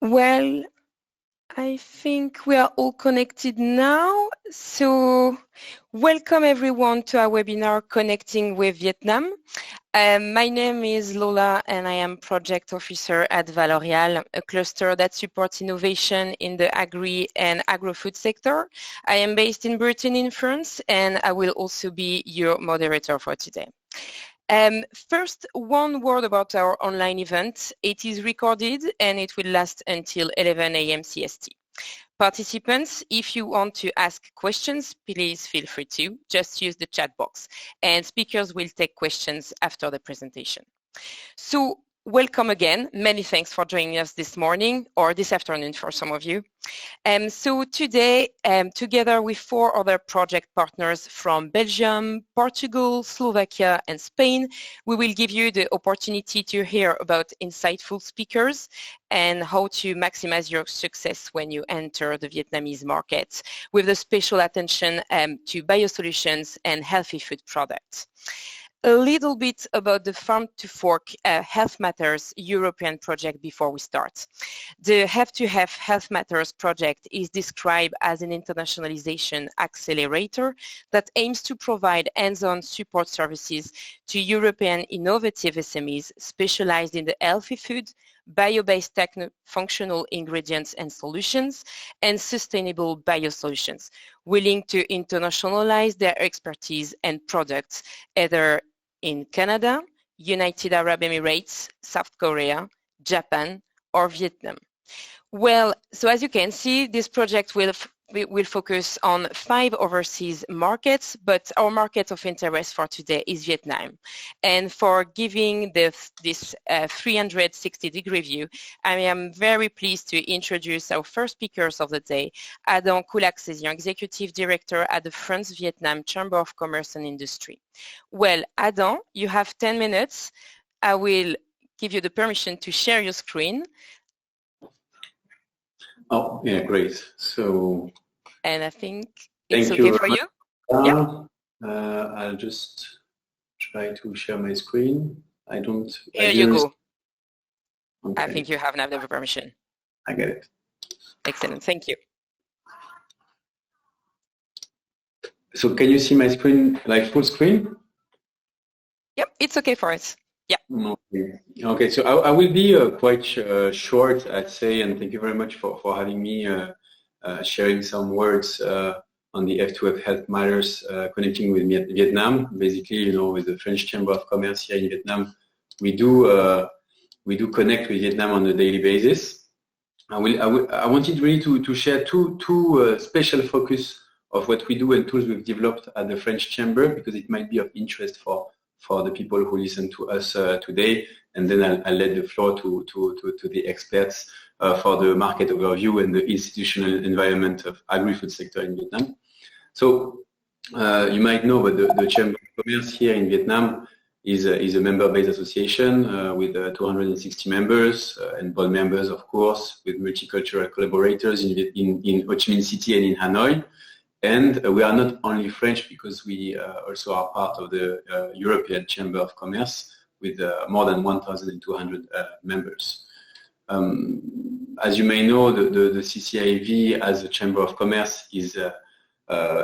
Well, I think we are all connected now. So welcome everyone to our webinar Connecting with Vietnam. My name is Lola and I am project officer at Valorial, a cluster that supports innovation in the agri and agro-food sector. I am based in Britain in France and I will also be your moderator for today. First, one word about our online event. It is recorded and it will last until 11 a.m. CST. Participants, if you want to ask questions, please feel free to. Just use the chat box and speakers will take questions after the presentation. So welcome again. Many thanks for joining us this morning or this afternoon for some of you. So today, together with 4 other project partners from Belgium, Portugal, Slovakia, and Spain, we will give you the opportunity to hear about insightful speakers and how to maximize your success when you enter the Vietnamese market, with a special attention to biosolutions and healthy food products. A little bit about the Farm to Fork Health Matters European project before we start. The F2F Health Matters project is described as an internationalization accelerator that aims to provide hands-on support services to European innovative SMEs specialized in the healthy food, bio-based functional ingredients and solutions, and sustainable biosolutions, willing to internationalize their expertise and products either in Canada, United Arab Emirates, South Korea, Japan, or Vietnam. Well, so as you can see, this project will focus on 5 overseas markets, but our market of interest for today is Vietnam. And for giving this 360-degree view, I am very pleased to introduce our first speakers of the day, Adam Koulaksesian, Executive Director at the France-Vietnam Chamber of Commerce and Industry. Well, Adam, you have 10 minutes. I will give you the permission to share your screen. Oh, yeah, great. So, and I think it's okay for you. Yeah. I'll just try to share my screen. Here you go. Okay. I think you have now the permission. I get it. Excellent. Thank you. So, can you see my screen, like full screen? Yep, it's okay for us. Yeah. Okay, so I will be quite short, I'd say, and thank you very much for having me sharing some words on the F2F Health Matters connecting with Vietnam. Basically, with the French Chamber of Commerce here in Vietnam, we do connect with Vietnam on a daily basis. I wanted really to share two special focus of what we do and tools we've developed at the French Chamber, because it might be of interest for the people who listen to us today, and then I'll let the floor to the experts for the market overview and the institutional environment of agri-food sector in Vietnam. So you might know, but the Chamber of Commerce here in Vietnam is a member-based association with 260 members and board members, of course, with multicultural collaborators in Ho Chi Minh City and in Hanoi. And we are not only French, because we also are part of the European Chamber of Commerce with more than 1,200 members. As you may know, the CCIV as a Chamber of Commerce is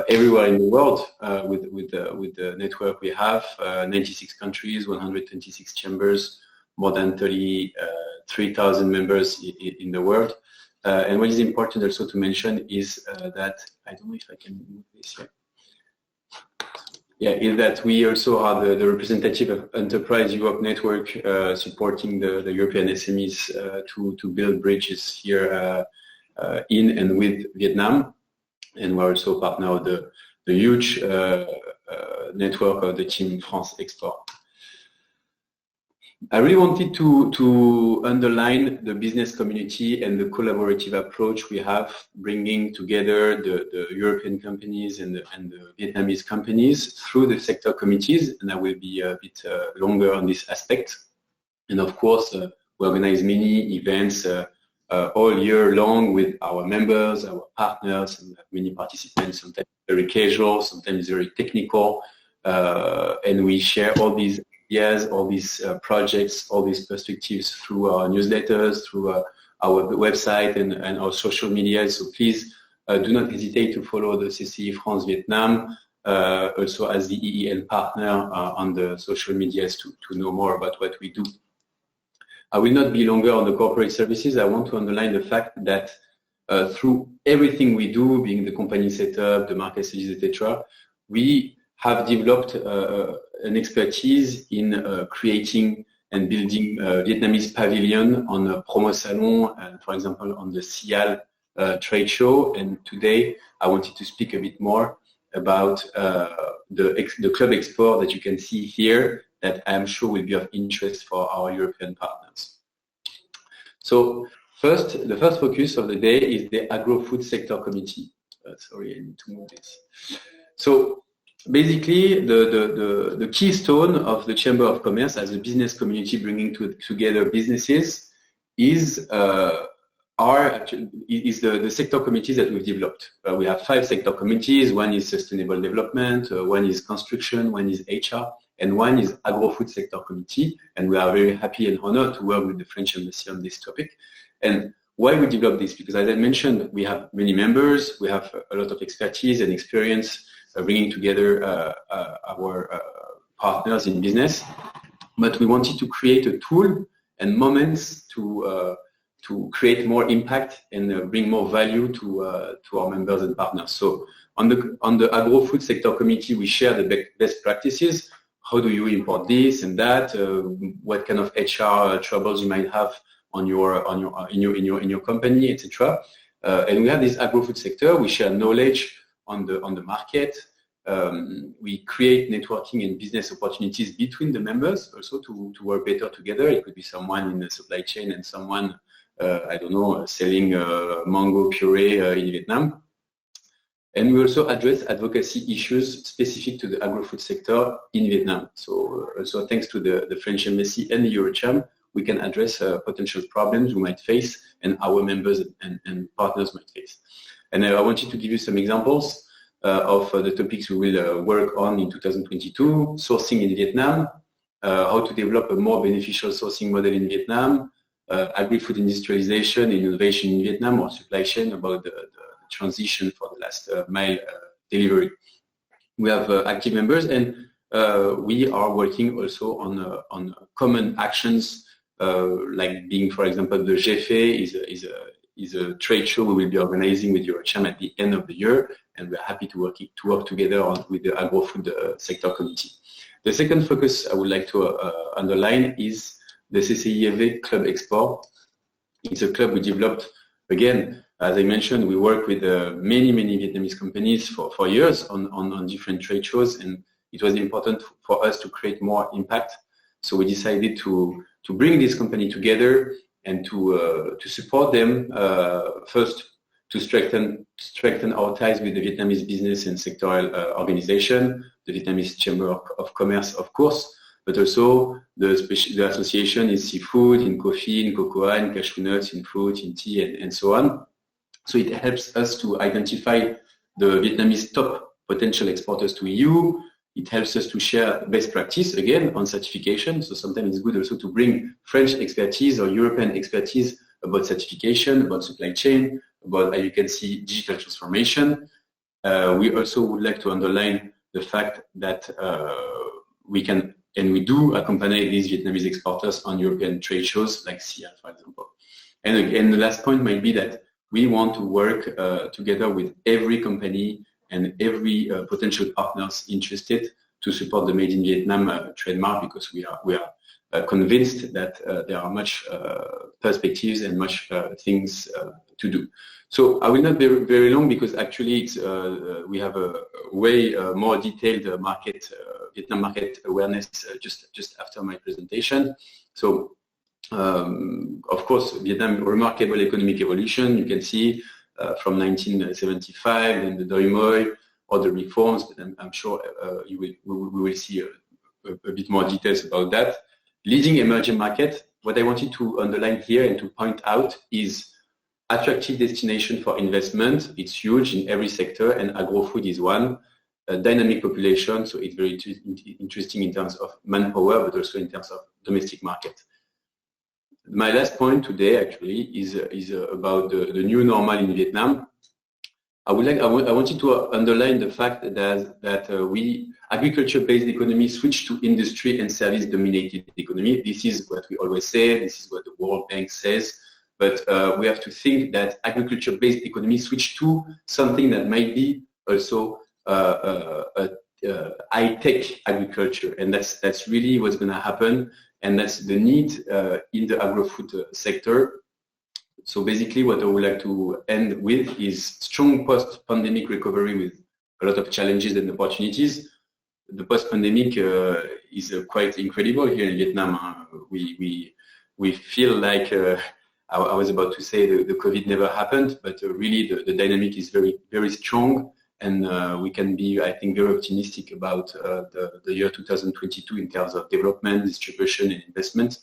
everywhere in the world with the network we have, 96 countries, 126 chambers, more than 33,000 members in the world. And what is important also to mention is that, I don't know if I can move this here. Yeah, is that we also are the representative of Enterprise Europe Network supporting the European SMEs to build bridges here in and with Vietnam. And we're also partner of the huge network of the Team France Export. I really wanted to underline the business community and the collaborative approach we have, bringing together the European companies and the Vietnamese companies through the sector committees, and I will be a bit longer on this aspect. And of course, we organize many events all year long with our members, our partners, and many participants, sometimes very casual, sometimes very technical, and we share all these ideas, all these projects, all these perspectives through our newsletters, through our website and our social media. So please do not hesitate to follow the CCE France Vietnam, also as the EEL partner on the social medias to know more about what we do. I will not be longer on the corporate services. I want to underline the fact that through everything we do, being the company setup, the market studies, etc., we have developed an expertise in creating and building Vietnamese pavilion on a promo salon, for example, on the CIAL trade show. And today I wanted to speak a bit more about the club export that you can see here, that I'm sure will be of interest for our European partners. So the first focus of the day is the Agrofood Sector Committee. Sorry, I need to move this. So basically, the keystone of the Chamber of Commerce as a business community bringing together businesses is the sector committees that we've developed. We have 5 sector committees. One is sustainable development, one is construction, one is HR, and one is Agrofood Sector Committee. And we are very happy and honored to work with the French Embassy on this topic. And why we developed this? Because as I mentioned, we have many members, we have a lot of expertise and experience bringing together our partners in business. But we wanted to create a tool and moments to create more impact and bring more value to our members and partners. So on the Agrofood Sector Committee, we share the best practices. How do you import this and that? What kind of HR troubles you might have in your company, etc. And we have this Agrofood sector. We share knowledge on the market. We create networking and business opportunities between the members, also to work better together. It could be someone in the supply chain and someone, I don't know, selling mango puree in Vietnam. And we also address advocacy issues specific to the agri-food sector in Vietnam. So also thanks to the French Embassy and the Eurocham, we can address potential problems we might face and our members and partners might face. And I wanted to give you some examples of the topics we will work on in 2022, sourcing in Vietnam, how to develop a more beneficial sourcing model in Vietnam, agri-food industrialization and innovation in Vietnam, or supply chain, about the transition for the last mile delivery. We have active members, and we are working also on common actions, like being, for example, the GFE is a trade show we will be organizing with Eurocham at the end of the year, and we're happy to work together with the Agrofood Sector Committee. The second focus I would like to underline is the CCEV Club Export. It's a club we developed, again, as I mentioned, we work with many Vietnamese companies for years on different trade shows, and it was important for us to create more impact. So we decided to bring this company together and to support them, first to strengthen our ties with the Vietnamese business and sectoral organization, the Vietnamese Chamber of Commerce, of course, but also the association in seafood, in coffee, in cocoa, in cashew nuts, in fruit, in tea, and so on. So it helps us to identify the Vietnamese top potential exporters to EU. It helps us to share best practice, again, on certification. So sometimes it's good also to bring French expertise or European expertise about certification, about supply chain, about, as you can see, digital transformation. We also would like to underline the fact that we can, and we do, accompany these Vietnamese exporters on European trade shows like CIAL, for example. And again, the last point might be that we want to work together with every company and every potential partners interested to support the Made in Vietnam trademark, because we are convinced that there are much perspectives and much things to do. So I will not be very long, because actually it's, we have a way more detailed market, Vietnam market awareness just after my presentation. So of course, Vietnam, remarkable economic evolution, you can see from 1975 and the Doi Moi, or the reforms, but I'm sure we will see a bit more details about that. Leading emerging market, what I wanted to underline here and to point out is attractive destination for investment. It's huge in every sector, and agro-food is one. A dynamic population, so it's very interesting in terms of manpower, but also in terms of domestic market. My last point today actually is about the new normal in Vietnam. I wanted to underline the fact that we agriculture-based economy switched to industry and service-dominated economy. This is what we always say. This is what the World Bank says. But we have to think that agriculture-based economy switched to something that might be also high-tech agriculture, and that's really what's going to happen, and that's the need in the agri-food sector. So basically what I would like to end with is strong post-pandemic recovery with a lot of challenges and opportunities. The post-pandemic is quite incredible here in Vietnam. We feel like, I was about to say the COVID never happened, but really the dynamic is very, very strong, and we can be, I think, very optimistic about the year 2022 in terms of development, distribution, and investment.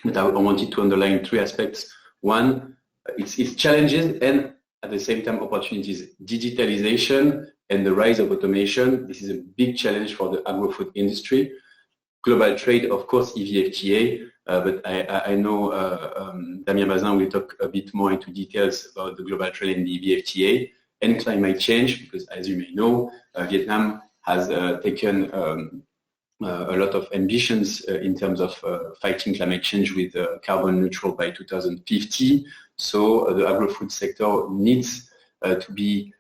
But I wanted to underline three aspects. One, it's challenges and at the same time opportunities. Digitalization and the rise of automation. This is a big challenge for the agro-food industry. Global trade, of course, EVFTA, but I know Damien Bazin will talk a bit more into details about the global trade and the EVFTA, and climate change, because as you may know, Vietnam has taken a lot of ambitions in terms of fighting climate change with carbon neutral by 2050. So the agro-food sector needs to be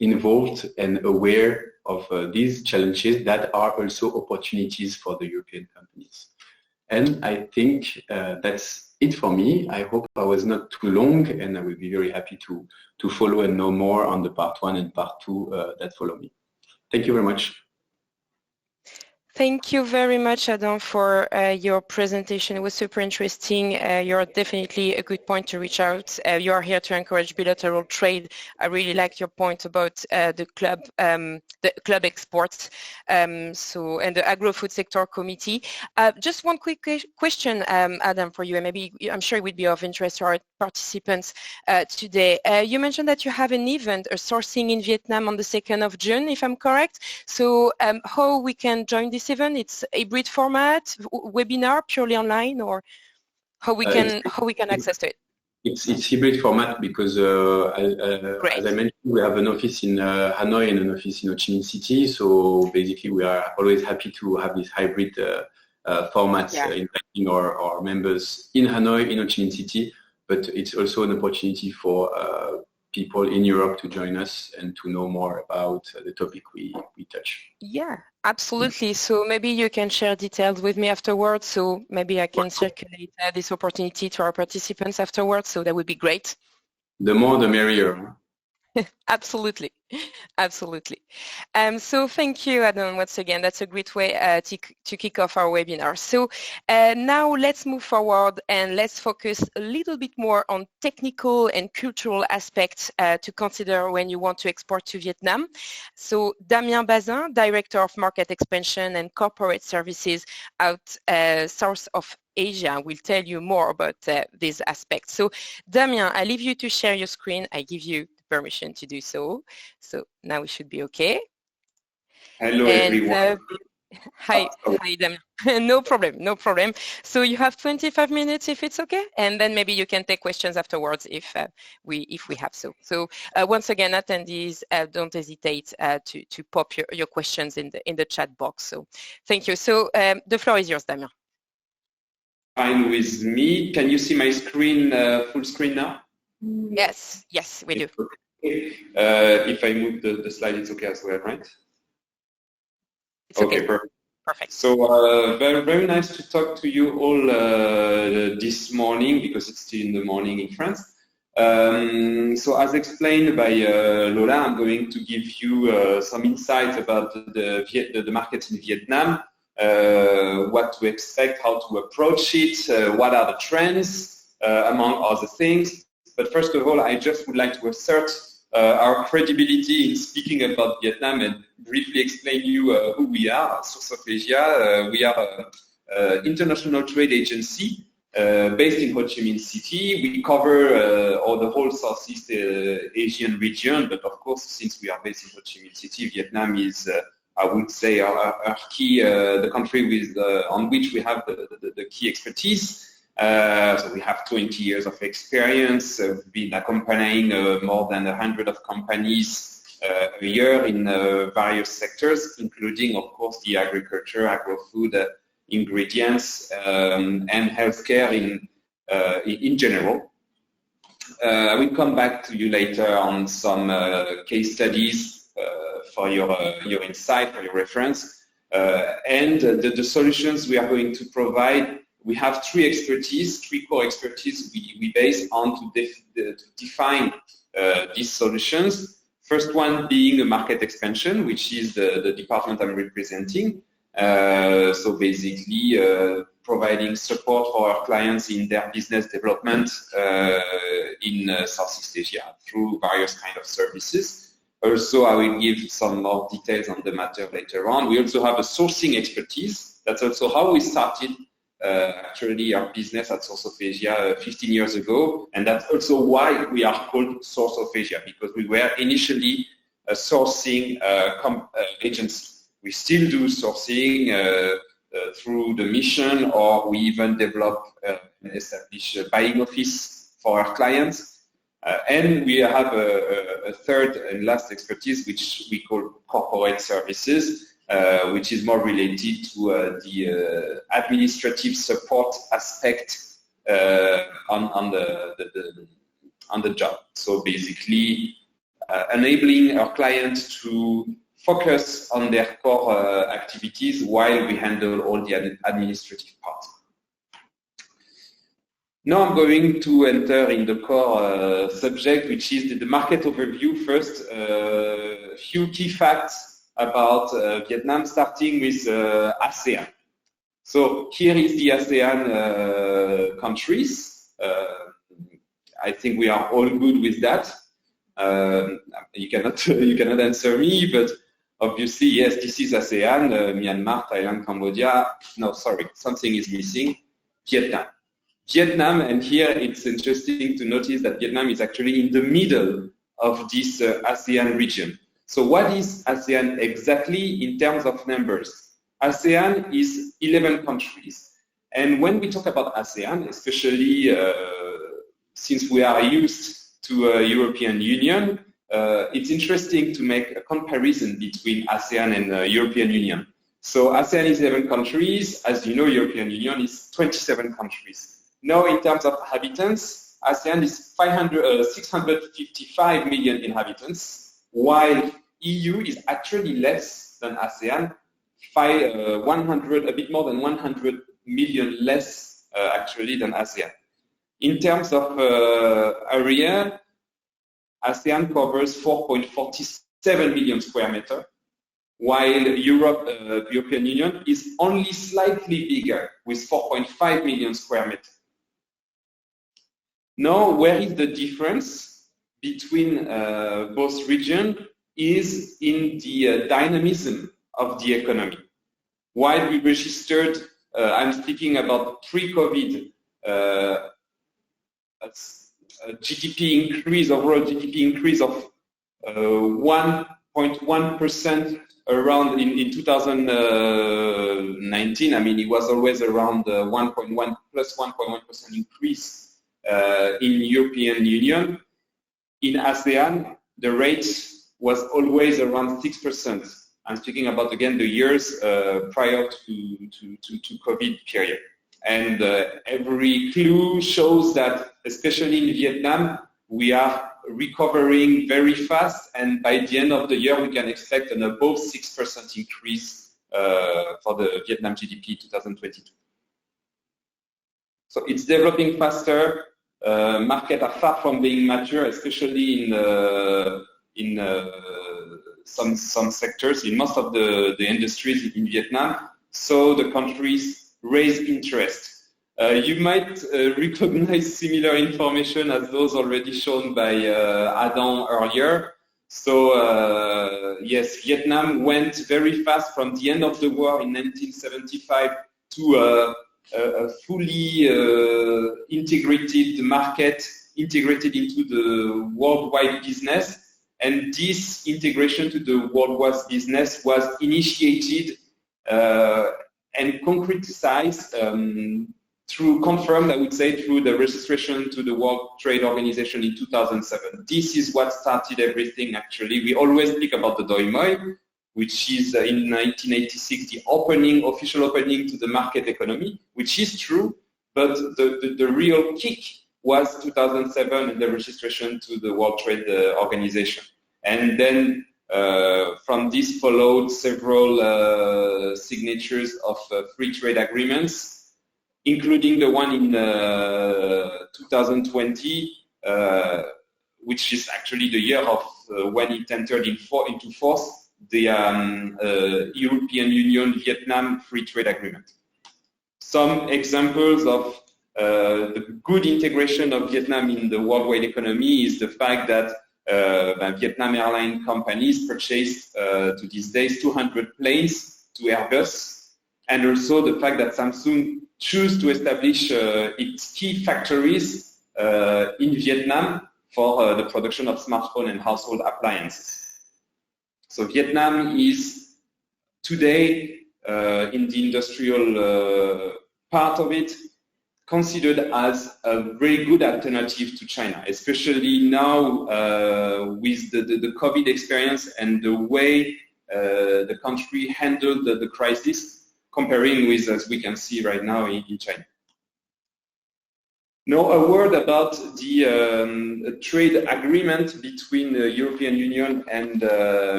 involved and aware of these challenges that are also opportunities for the European companies. And I think that's it for me. I hope I was not too long, and I will be very happy to follow and know more on the part 1 and part 2 that follow me. Thank you very much. Thank you very much, Adam, for your presentation. It was super interesting. You're definitely a good point to reach out. You are here to encourage bilateral trade. I really like your point about the club exports, and the agro-food sector committee. Just one quick question, Adam, for you, and maybe I'm sure it would be of interest to our participants today. You mentioned that you have an event, a sourcing in Vietnam on the 2nd of June, if I'm correct. So how we can join this event? It's a hybrid format, webinar, purely online, or how we can access to it? It's hybrid format because as I mentioned, we have an office in Hanoi and an office in Ho Chi Minh City. So basically, we are always happy to have this hybrid format, inviting our members in Hanoi, in Ho Chi Minh City. But it's also an opportunity for people in Europe to join us and to know more about the topic we touch. Yeah, absolutely. So maybe you can share details with me afterwards. So maybe I can circulate this opportunity to our participants afterwards. So that would be great. The more, the merrier. Absolutely. Absolutely. So thank you, Adam, once again. That's a great way to kick off our webinar. So now let's move forward and let's focus a little bit more on technical and cultural aspects to consider when you want to export to Vietnam. So Damien Bazin, Director of Market Expansion and Corporate Services out south of Asia, will tell you more about these aspects. So Damien, I leave you to share your screen. I give you permission to do so. So now we should be okay. Hello, everyone. Hi, Damien. No problem. So you have 25 minutes if it's okay, and then maybe you can take questions afterwards if we have so. So once again, attendees, don't hesitate to pop your questions in the chat box. So thank you. So the floor is yours, Damien. Fine with me. Can you see my screen, full screen now? Yes, we do. If I move the slide, it's okay as well, right? It's okay. Perfect. So very, very nice to talk to you all this morning, because it's still in the morning in France. So as explained by Lola, I'm going to give you some insights about the market in Vietnam, what to expect, how to approach it, what are the trends, among other things. But first of all, I just would like to assert our credibility in speaking about Vietnam and briefly explain you who we are. Source of Asia, we are an international trade agency based in Ho Chi Minh City. We cover the whole Southeast Asian region, but of course, since we are based in Ho Chi Minh City, Vietnam is, I would say, our key, the country on which we have the key expertise. So we have 20 years of experience. We've been accompanying more than 100 of companies a year in various sectors, including, of course, the agriculture, agro-food, ingredients, and healthcare in general. I will come back to you later on some case studies for your insight, for your reference. And the solutions we are going to provide, we have three core expertise we base on to define these solutions. First one being a market expansion, which is the department I'm representing. So basically providing support for our clients in their business development in Southeast Asia through various kinds of services. Also, I will give some more details on the matter later on. We also have a sourcing expertise. That's also how we started actually our business at Source of Asia 15 years ago, and that's also why we are called Source of Asia, because we were initially a sourcing agency. We still do sourcing through the mission, or we even develop and establish a buying office for our clients. And we have a third and last expertise, which we call corporate services, which is more related to the administrative support aspect on the job. So basically, enabling our clients to focus on their core activities while we handle all the administrative part. Now I'm going to enter in the core subject, which is the market overview. First, a few key facts about Vietnam, starting with ASEAN. So here is the ASEAN countries. I think we are all good with that. You cannot answer me, but obviously, yes, this is ASEAN, Myanmar, Thailand, Cambodia. No, sorry, something is missing. Vietnam, and here it's interesting to notice that Vietnam is actually in the middle of this ASEAN region. So what is ASEAN exactly in terms of numbers? ASEAN is 11 countries. And when we talk about ASEAN, especially since we are used to European Union, it's interesting to make a comparison between ASEAN and European Union. So ASEAN is 11 countries. As you know, European Union is 27 countries. Now, in terms of inhabitants, ASEAN is 655 million inhabitants, while EU is actually less than ASEAN, a bit more than 100 million less actually than ASEAN. In terms of area, ASEAN covers 4.47 million square meters, while European Union is only slightly bigger with 4.5 million square meters. Now, where is the difference between both regions is in the dynamism of the economy. While we registered, I'm speaking about pre-COVID, GDP increase, overall GDP increase of 1.1% around in 2019. I mean, it was always around 1.1 plus 1.1% increase in European Union. In ASEAN, the rate was always around 6%. I'm speaking about, again, the years prior to COVID period. And every clue shows that, especially in Vietnam, we are recovering very fast, and by the end of the year, we can expect an above 6% increase for the Vietnam GDP 2022. So it's developing faster. Markets are far from being mature, especially in some sectors, in most of the industries in Vietnam. So the countries raise interest. You might recognize similar information as those already shown by Adam earlier. So yes, Vietnam went very fast from the end of the war in 1975 to a fully integrated market, integrated into the worldwide business. And this integration to the worldwide business was initiated and concretized confirmed, I would say, through the registration to the World Trade Organization in 2007. This is what started everything, actually. We always speak about the doi moi, which is in 1986 the official opening to the market economy, which is true, but the real kick was 2007 and the registration to the World Trade Organization. And then from this followed several signatures of free trade agreements, including the one in 2020, which is actually the year of when it entered into force, the European Union Vietnam Free Trade Agreement. Some examples of the good integration of Vietnam in the worldwide economy is the fact that Vietnam airline companies purchased to these days 200 planes to Airbus, and also the fact that Samsung chose to establish its key factories in Vietnam for the production of smartphone and household appliances. So Vietnam is today, in the industrial part of it, considered as a very good alternative to China, especially now with the COVID experience and the way the country handled the crisis, comparing with, as we can see right now, in China. Now, a word about the trade agreement between the European Union and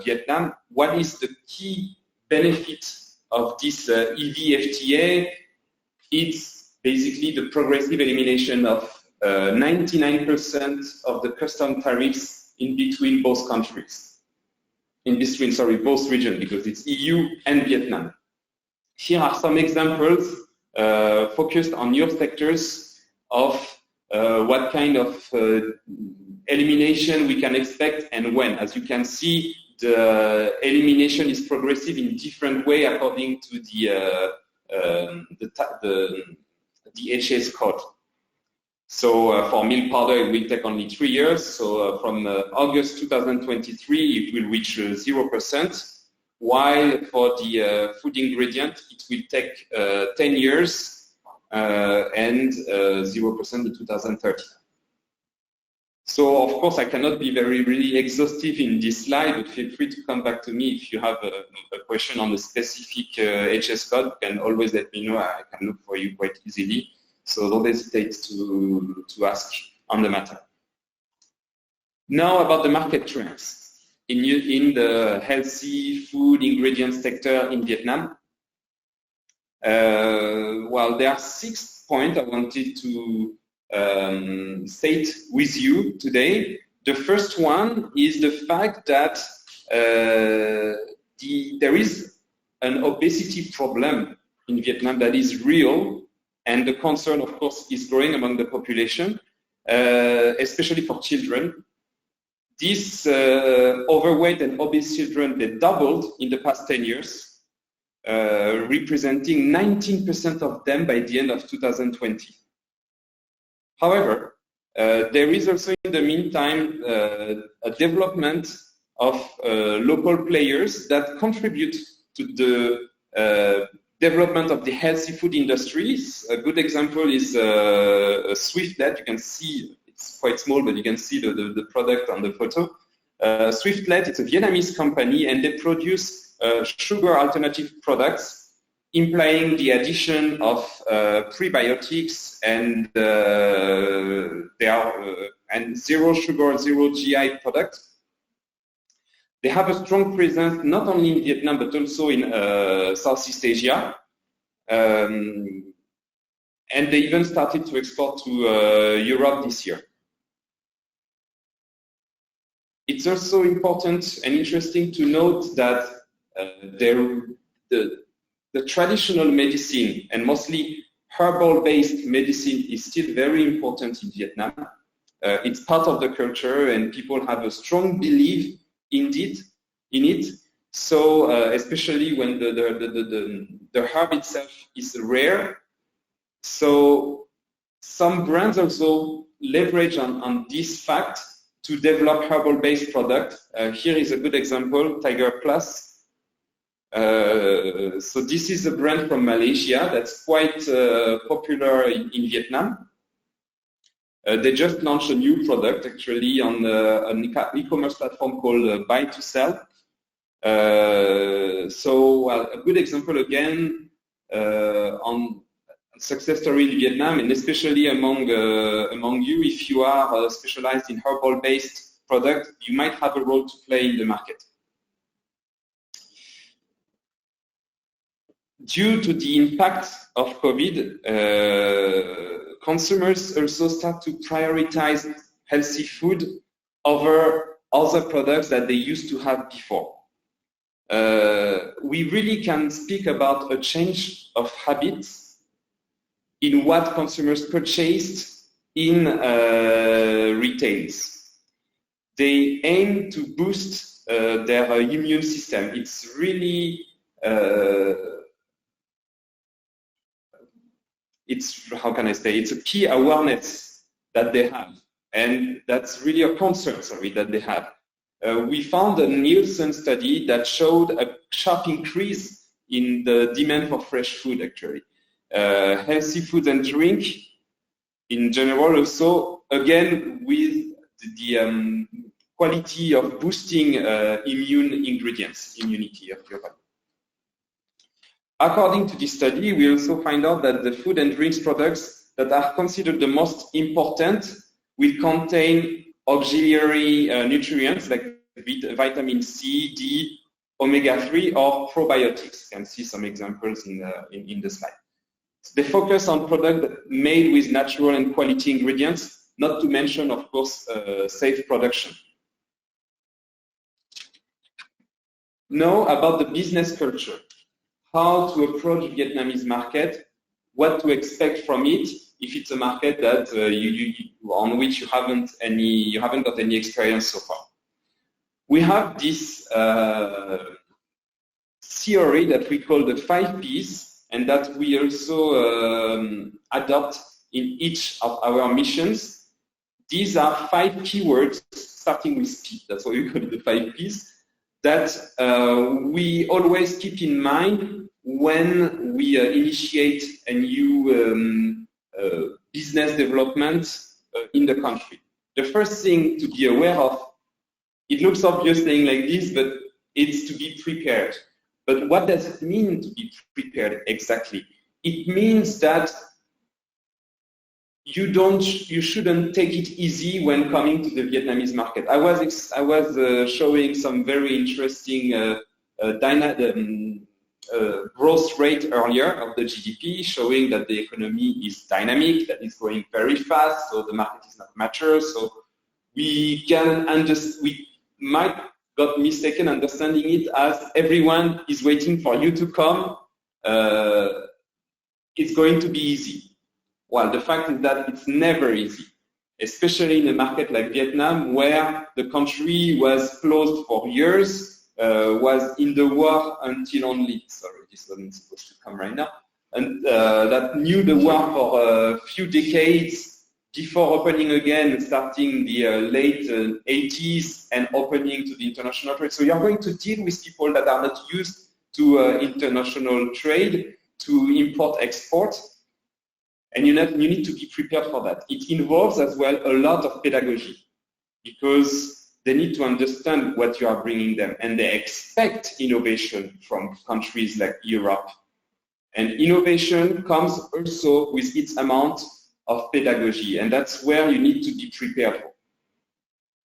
Vietnam. What is the key benefit of this EVFTA? It's basically the progressive elimination of 99% of the custom tariffs in between both countries. Both regions, because it's EU and Vietnam. Here are some examples focused on your sectors of what kind of elimination we can expect and when. As you can see, the elimination is progressive in different way according to the HS code. So for milk powder, it will take only 3 years. So from August 2023, it will reach 0%. While for the food ingredient, it will take 10 years and 0% in 2030. So of course, I cannot be really exhaustive in this slide, but feel free to come back to me if you have a question on the specific HS code. You can always let me know. I can look for you quite easily. So don't hesitate to ask on the matter. Now about the market trends in the healthy food ingredients sector in Vietnam. Well, there are 6 points I wanted to state with you today. The first one is the fact that there is an obesity problem in Vietnam that is real, and the concern, of course, is growing among the population, especially for children. These overweight and obese children, they doubled in the past 10 years, representing 19% of them by the end of 2020. However, there is also in the meantime a development of local players that contribute to the development of the healthy food industries. A good example is Swiftlet. You can see, it's quite small, but you can see the product on the photo. Swiftlet, it's a Vietnamese company, and they produce sugar alternative products, implying the addition of prebiotics and and zero sugar, zero GI products. They have a strong presence not only in Vietnam but also in Southeast Asia, and they even started to export to Europe this year. It's also important and interesting to note that the traditional medicine, and mostly herbal-based medicine, is still very important in Vietnam. It's part of the culture, and people have a strong belief in it. So especially when the herb itself is rare. So some brands also leverage on this fact to develop herbal-based products. Here is a good example, Tiger Plus. So this is a brand from Malaysia that's quite popular in Vietnam. They just launched a new product actually on an e-commerce platform called Buy to Sell. So a good example again on success story in Vietnam, and especially among you, if you are specialized in herbal-based product, you might have a role to play in the market. Due to the impact of COVID, consumers also start to prioritize healthy food over other products that they used to have before. We really can speak about a change of habits in what consumers purchased in retails. They aim to boost their immune system. It's really how can I say, it's a key awareness that they have, and that's really a concern, that they have. We found a Nielsen study that showed a sharp increase in the demand for fresh food, actually. Healthy food and drink in general also, again, with the quality of boosting immunity of your body. According to this study, we also find out that the food and drinks products that are considered the most important will contain auxiliary nutrients like vitamin C, D, omega-3, or probiotics. You can see some examples in the slide. They focus on products made with natural and quality ingredients, not to mention, of course, safe production. Now about the business culture. How to approach the Vietnamese market, what to expect from it if it's a market that on which you haven't got any experience so far. We have this theory that we call the 5 Ps, and that we also adopt in each of our missions. These are 5 keywords starting with P. That's why we call it the 5 Ps. That we always keep in mind when we initiate a new business development in the country. The first thing to be aware of, it looks obvious saying like this, but it's to be prepared. But what does it mean to be prepared exactly? It means that you shouldn't take it easy when coming to the Vietnamese market. I was showing some very interesting growth rate earlier of the GDP, showing that the economy is dynamic, that it's growing very fast, so the market is not mature. So we might got mistaken understanding it as everyone is waiting for you to come. It's going to be easy. Well, the fact is that it's never easy, especially in a market like Vietnam, where the country was closed for years, was in the war until only, sorry, this wasn't supposed to come right now, and that knew the war for a few decades before opening again, starting the late 80s and opening to the international trade. So you're going to deal with people that are not used to international trade, to import-export. And you need to be prepared for that. It involves as well a lot of pedagogy, because they need to understand what you are bringing them, and they expect innovation from countries like Europe. And innovation comes also with its amount of pedagogy, and that's where you need to be prepared for.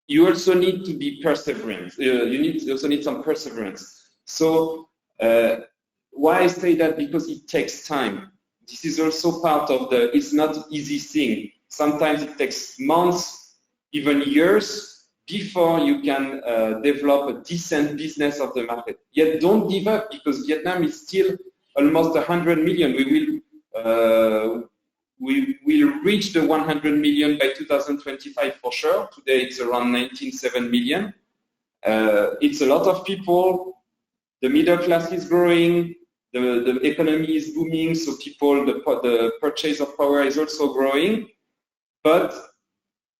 You also need to be perseverant. You also need some perseverance. So why I say that? Because it takes time. This is also part of it's not an easy thing. Sometimes it takes months, even years, before you can develop a decent business of the market. Yet don't give up, because Vietnam is still almost 100 million. We will reach the 100 million by 2025 for sure. Today it's around 19.7 million. It's a lot of people. The middle class is growing. The economy is booming, so the purchase of power is also growing, but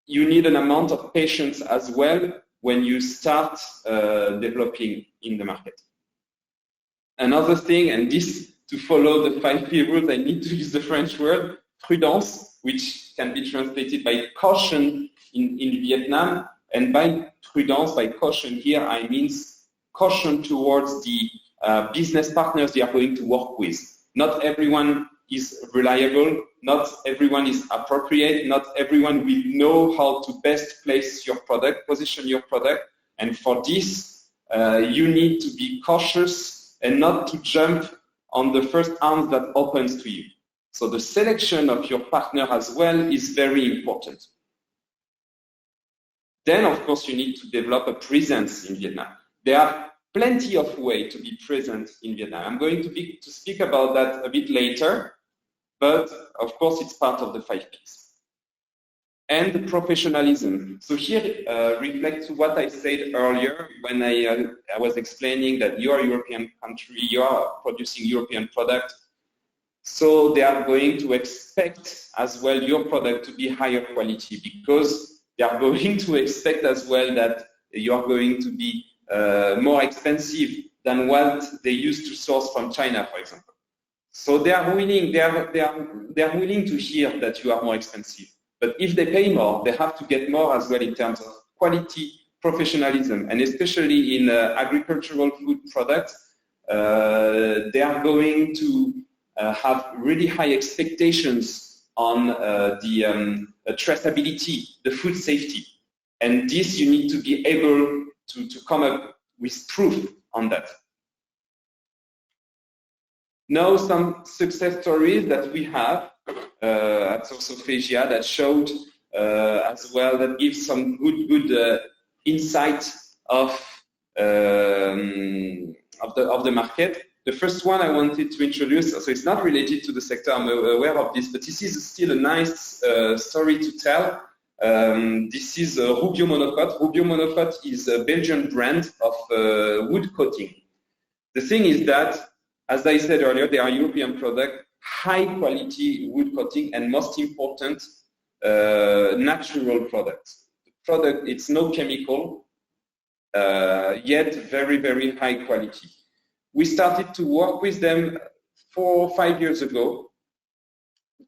you need an amount of patience as well when you start developing in the market. Another thing, and this, to follow the 5 P rules, I need to use the French word, prudence, which can be translated by caution in Vietnam. And by prudence, by caution here, I mean caution towards the business partners they are going to work with. Not everyone is reliable, not everyone is appropriate, not everyone will know how to best place your product, position your product. And for this, you need to be cautious and not to jump on the first arm that opens to you. So the selection of your partner as well is very important. Then, of course, you need to develop a presence in Vietnam. There are plenty of ways to be present in Vietnam. I'm going to speak about that a bit later, but of course, it's part of the 5 Ps. And the professionalism. So here reflects what I said earlier when I was explaining that you are a European country, you are producing European product. So they are going to expect as well your product to be higher quality, because they are going to expect as well that you are going to be more expensive than what they used to source from China, for example. So they are willing to hear that you are more expensive. But if they pay more, they have to get more as well in terms of quality, professionalism, and especially in agricultural food products, they are going to have really high expectations on the traceability, the food safety. And this you need to be able to come up with proof on that. Now some success stories that we have at Source of Asia that showed as well, that gives some good insight of the market. The first one I wanted to introduce, so it's not related to the sector, I'm aware of this, but this is still a nice story to tell. This is Rubio Monocote. Rubio Monocote is a Belgian brand of wood coating. The thing is that, as I said earlier, they are European product, high quality wood coating, and most important, natural products. The product, it's no chemical, yet very, very high quality. We started to work with them 4 or 5 years ago.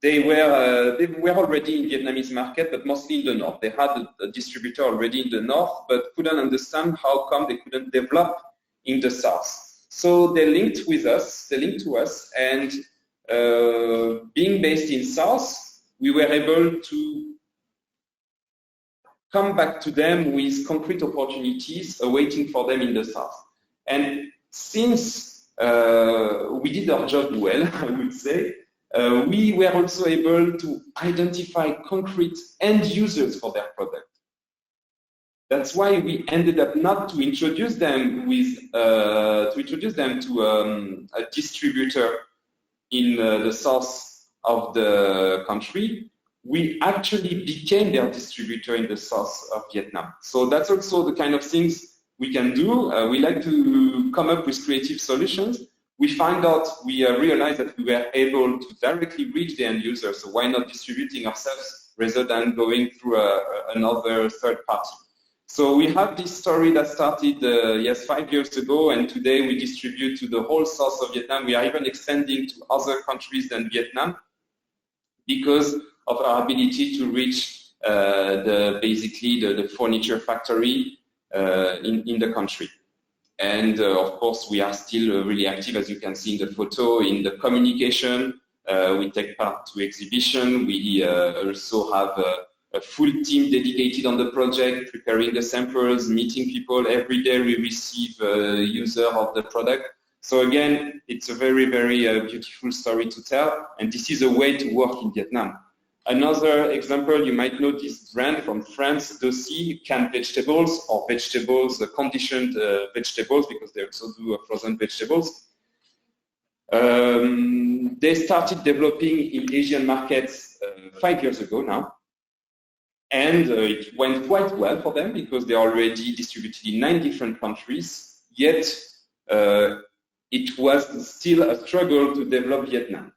They were already in Vietnamese market, but mostly in the north. They had a distributor already in the north, but couldn't understand how come they couldn't develop in the south. So they linked with us, they linked to us, and being based in south, we were able to come back to them with concrete opportunities awaiting for them in the south. And since we did our job well, I would say, we were also able to identify concrete end users for their product. That's why we ended up not to introduce them to a distributor in the south of the country. We actually became their distributor in the south of Vietnam. So that's also the kind of things we can do. We like to come up with creative solutions. We realized that we were able to directly reach the end user, so why not distributing ourselves rather than going through another third party. So we have this story that started 5 years ago, and today we distribute to the whole south of Vietnam. We are even extending to other countries than Vietnam because of our ability to reach basically the furniture factory in the country. And of course, we are still really active, as you can see in the photo, in the communication. We take part to exhibition. We also have a full team dedicated on the project, preparing the samples, meeting people. Every day we receive user of the product. So again, it's a very, very beautiful story to tell. And this is a way to work in Vietnam. Another example, you might know this brand from France, Dossy, canned vegetables or vegetables, conditioned vegetables, because they also do frozen vegetables. They started developing in Asian markets 5 years ago now. And it went quite well for them because they already distributed in 9 different countries, yet it was still a struggle to develop Vietnam.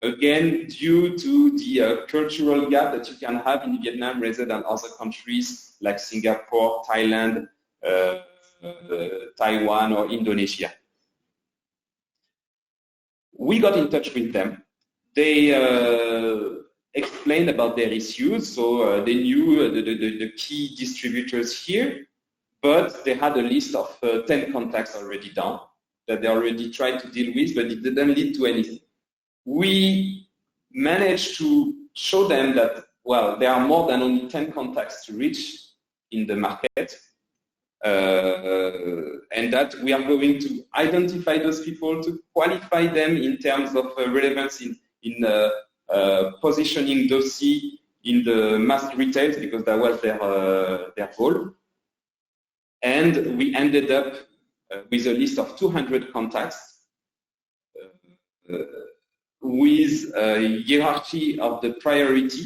Again, due to the cultural gap that you can have in Vietnam rather than other countries like Singapore, Thailand, Taiwan, or Indonesia. we got in touch with them. They explained about their issues, so they knew the key distributors here, but they had a list of 10 contacts already done that they already tried to deal with, but it didn't lead to anything. We managed to show them that, well, there are more than only 10 contacts to reach in the market, and that we are going to identify those people, to qualify them in terms of relevance in positioning dossier in the mass retail, because that was their goal. And we ended up with a list of 200 contacts with a hierarchy of the priority,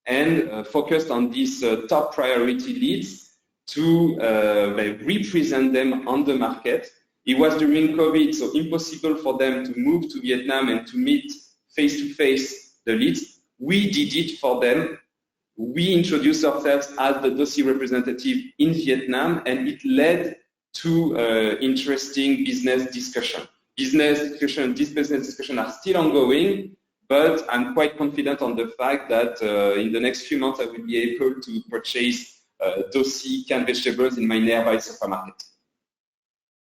and focused on these top priority leads to represent them on the market. It was during COVID, so impossible for them to move to Vietnam and to meet face-to-face the leads. We did it for them. We introduced ourselves as the dossier representative in Vietnam, and it led to interesting business discussion. These business discussions are still ongoing, but I'm quite confident on the fact that in the next few months I will be able to purchase dossier canned vegetables in my nearby supermarket.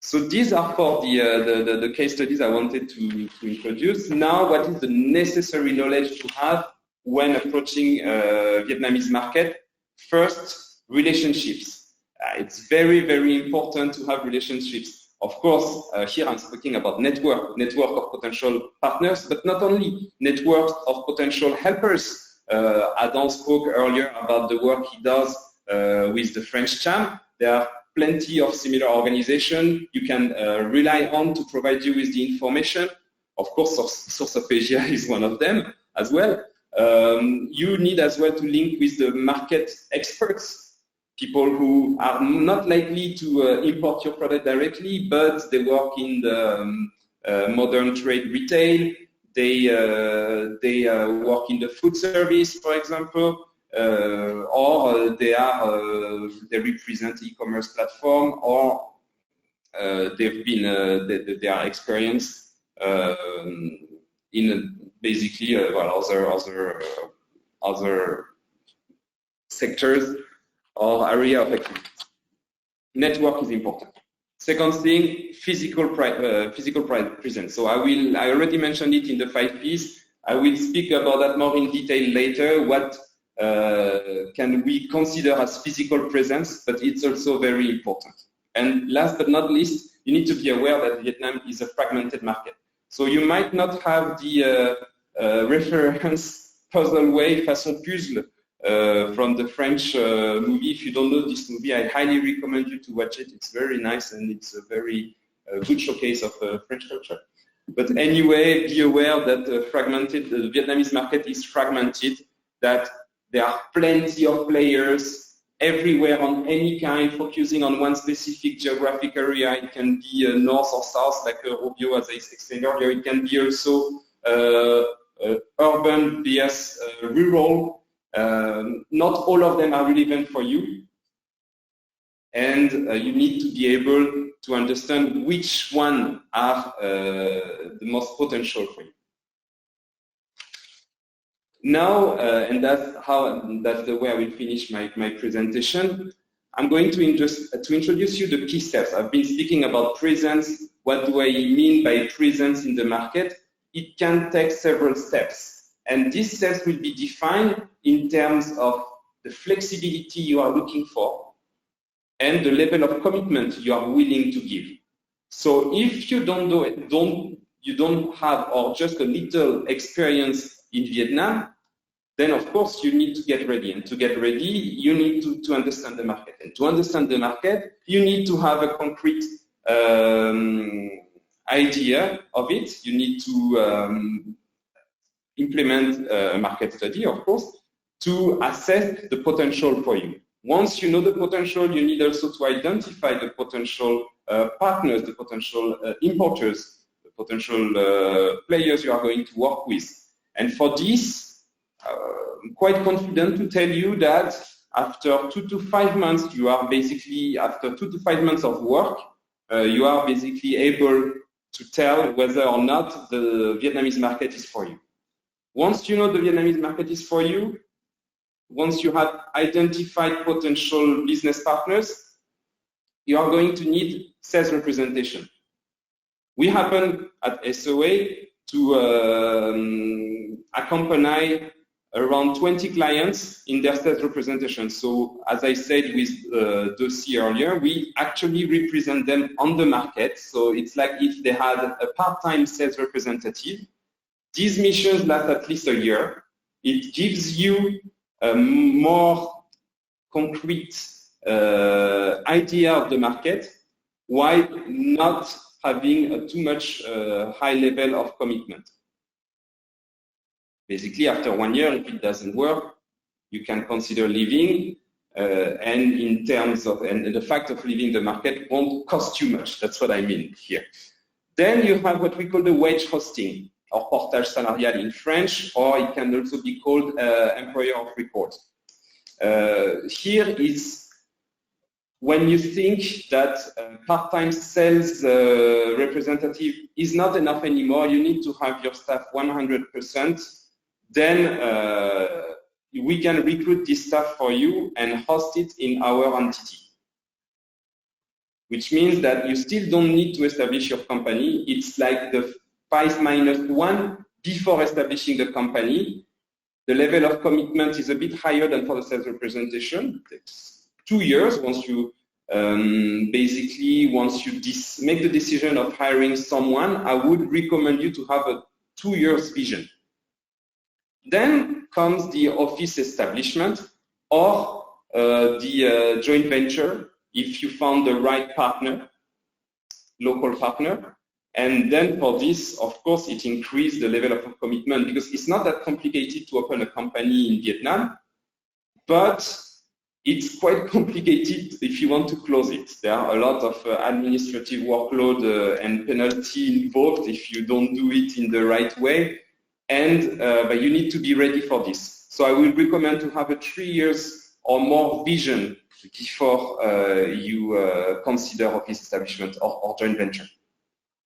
So these are for the case studies I wanted to introduce. Now, what is the necessary knowledge to have when approaching Vietnamese market? First, relationships. It's very, very important to have relationships. Of course, here I'm speaking about network of potential partners, but not only networks of potential helpers. Adam spoke earlier about the work he does with the French CHAM. There are plenty of similar organizations you can rely on to provide you with the information. Of course, Source of Asia is one of them as well. You need as well to link with the market experts, people who are not likely to import your product directly, but they work in the modern trade retail. They work in the food service, for example, or they represent e-commerce platform, or they are experienced in basically other sectors or area of activity. Network is important. Second thing, physical presence. So I already mentioned it in the 5 Ps. I will speak about that more in detail later. What can we consider as physical presence, but it's also very important. And last but not least, you need to be aware that Vietnam is a fragmented market. So you might not have the reference puzzle way, façon puzzle, from the French movie. If you don't know this movie, I highly recommend you to watch it. It's very nice, and it's a very good showcase of French culture. But anyway, be aware that the Vietnamese market is fragmented, that there are plenty of players everywhere on any kind, focusing on one specific geographic area. It can be north or south, like Robio, as I explained earlier. It can be also urban vs rural. Not all of them are relevant for you. And you need to be able to understand which one are the most potential for you. Now, and that's the way I will finish my presentation. I'm going to introduce you the key steps. I've been speaking about presence. What do I mean by presence in the market? It can take several steps. And these steps will be defined in terms of the flexibility you are looking for and the level of commitment you are willing to give. So if you don't have or just a little experience in Vietnam, then of course you need to get ready. And to get ready, you need to understand the market. And to understand the market, you need to have a concrete idea of it. You need to implement a market study, of course, to assess the potential for you. Once you know the potential, you need also to identify the potential partners, the potential importers, the potential players you are going to work with. And for this, I'm quite confident to tell you that after 2 to 5 months, after 2 to 5 months of work, you are basically able to tell whether or not the Vietnamese market is for you. Once you know the Vietnamese market is for you, once you have identified potential business partners, you are going to need sales representation. We happen at SOA to accompany around 20 clients in their sales representation. So as I said with Dossi earlier, we actually represent them on the market. So it's like if they had a part-time sales representative. These missions last at least a year. It gives you a more concrete idea of the market while not having a too much high level of commitment. Basically, after 1 year, if it doesn't work, you can consider leaving, and in terms of, and the fact of leaving the market won't cost you much. That's what I mean here. Then you have what we call the wage hosting, or portage salarial in French, or it can also be called employer of record. Here is when you think that part-time sales representative is not enough anymore, you need to have your staff 100%, then we can recruit this staff for you and host it in our entity. Which means that you still don't need to establish your company. It's like the 5-1 before establishing the company. The level of commitment is a bit higher than for the sales representation. It takes 2 years once you make the decision of hiring someone. I would recommend you to have a 2 years vision. Then comes the office establishment or the joint venture if you found the right partner, local partner. And then for this, of course, it increased the level of commitment because it's not that complicated to open a company in Vietnam, but it's quite complicated if you want to close it. There are a lot of administrative workload and penalty involved if you don't do it in the right way. And but you need to be ready for this. So I will recommend to have a 3 years or more vision before you consider office establishment or joint venture.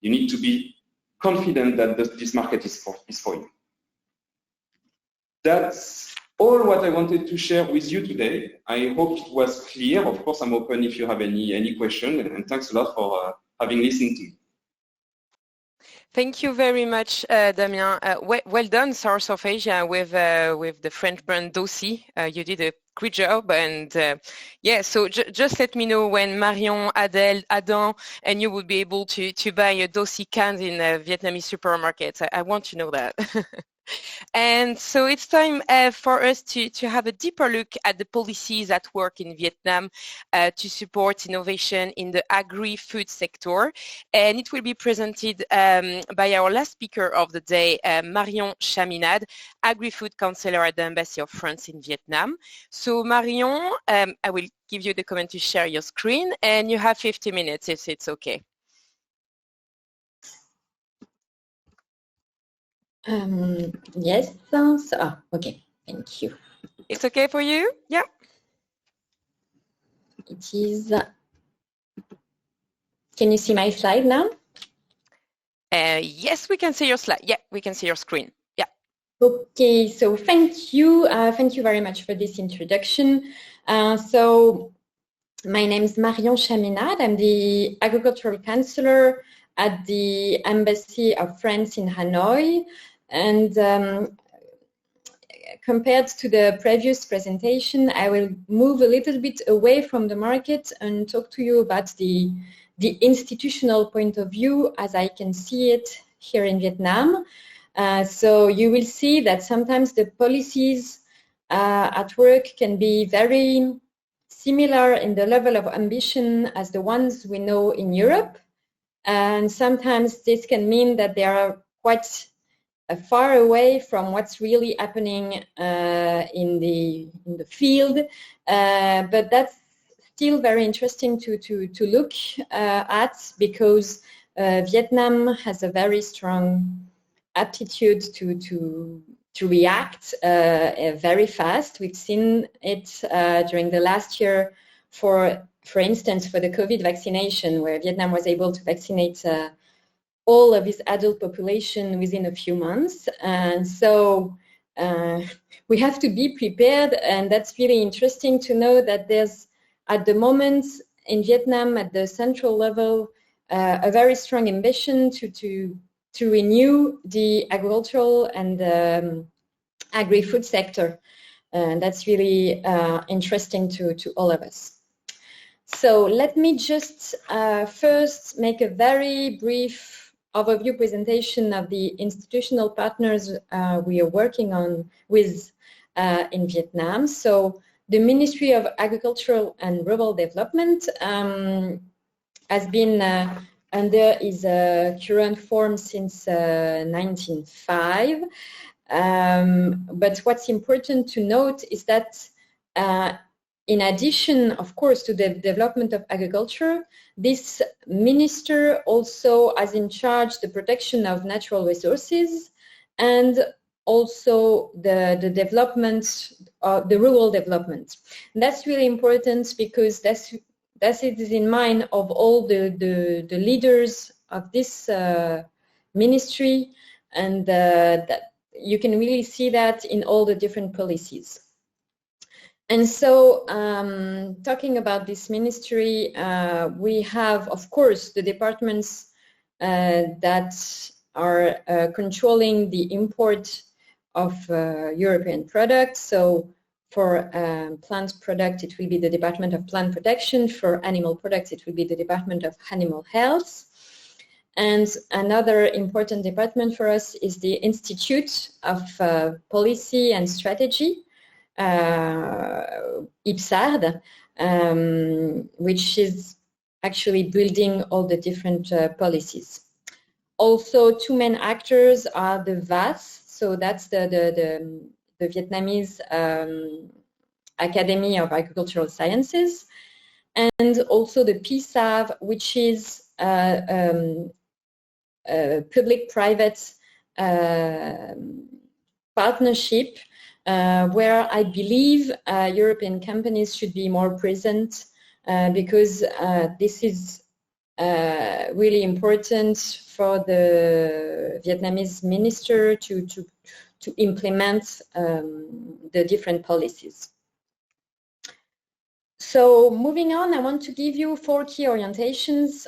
You need to be confident that this market is for you. That's all what I wanted to share with you today. I hope it was clear. Of course, I'm open if you have any question, and thanks a lot for having listened to me. Thank you very much, Damien. Well done, Source of Asia, with the French brand Dossi. You did a great job, and yeah. So just let me know when Marion, Adèle, Adam, and you will be able to buy a Dossi can in a Vietnamese supermarket. I want to know that. And so it's time for us to have a deeper look at the policies at work in Vietnam to support innovation in the agri-food sector. And it will be presented by our last speaker of the day, Marion Chaminade, agri-food counselor at the Embassy of France in Vietnam. So Marion, I will give you the command to share your screen, and you have 50 minutes if it's okay. Yes, okay, thank you. It's okay for you? Yeah. It is. Can you see my slide now? Yes, we can see your slide. Yeah, we can see your screen. Yeah. Okay, so thank you very much for this introduction. So my name is Marion Chaminade. I'm the agricultural counselor at the Embassy of France in Hanoi. And compared to the previous presentation, I will move a little bit away from the market and talk to you about the institutional point of view as I can see it here in Vietnam. So you will see that sometimes the policies at work can be very similar in the level of ambition as the ones we know in Europe. And sometimes this can mean that they are quite far away from what's really happening in the field, but that's still very interesting to look at because Vietnam has a very strong aptitude to react very fast. We've seen it during the last year, for instance, for the COVID vaccination, where Vietnam was able to vaccinate all of his adult population within a few months. And so we have to be prepared, and that's really interesting to know that there's, at the moment in Vietnam, at the central level, a very strong ambition to renew the agricultural and agri-food sector. And that's really interesting to all of us. So let me just first make a very brief overview presentation of the institutional partners we are working on with in Vietnam. So the Ministry of Agriculture and Rural Development has been under its current form since 1905. But what's important to note is that in addition, of course, to the development of agriculture, this minister also has in charge the protection of natural resources and also the development, the rural development. And that's really important because that is in mind of all the leaders of this ministry, and that you can really see that in all the different policies. And so, talking about this ministry, we have, of course, the departments that are controlling the import of European products. So for plant products, it will be the Department of Plant Protection. For animal products, it will be the Department of Animal Health. And another important department for us is the Institute of Policy and Strategy, IPSARD, which is actually building all the different policies. Also, two main actors are the VAS, so that's the Vietnamese Academy of Agricultural Sciences, and also the PSAV, which is a public-private partnership where I believe European companies should be more present because this is really important for the Vietnamese minister to implement the different policies. So moving on, I want to give you 4 key orientations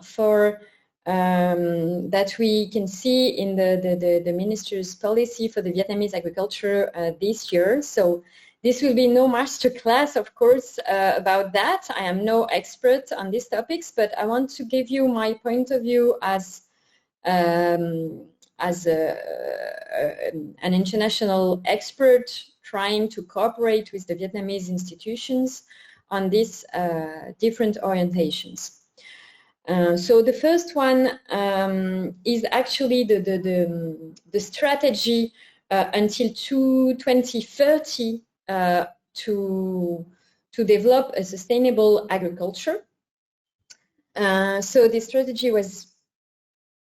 for that we can see in the minister's policy for the Vietnamese agriculture this year. So this will be no masterclass, of course, about that. I am no expert on these topics, but I want to give you my point of view as an international expert trying to cooperate with the Vietnamese institutions on these different orientations. So the first one is actually the strategy until 2030 to develop a sustainable agriculture. So this strategy was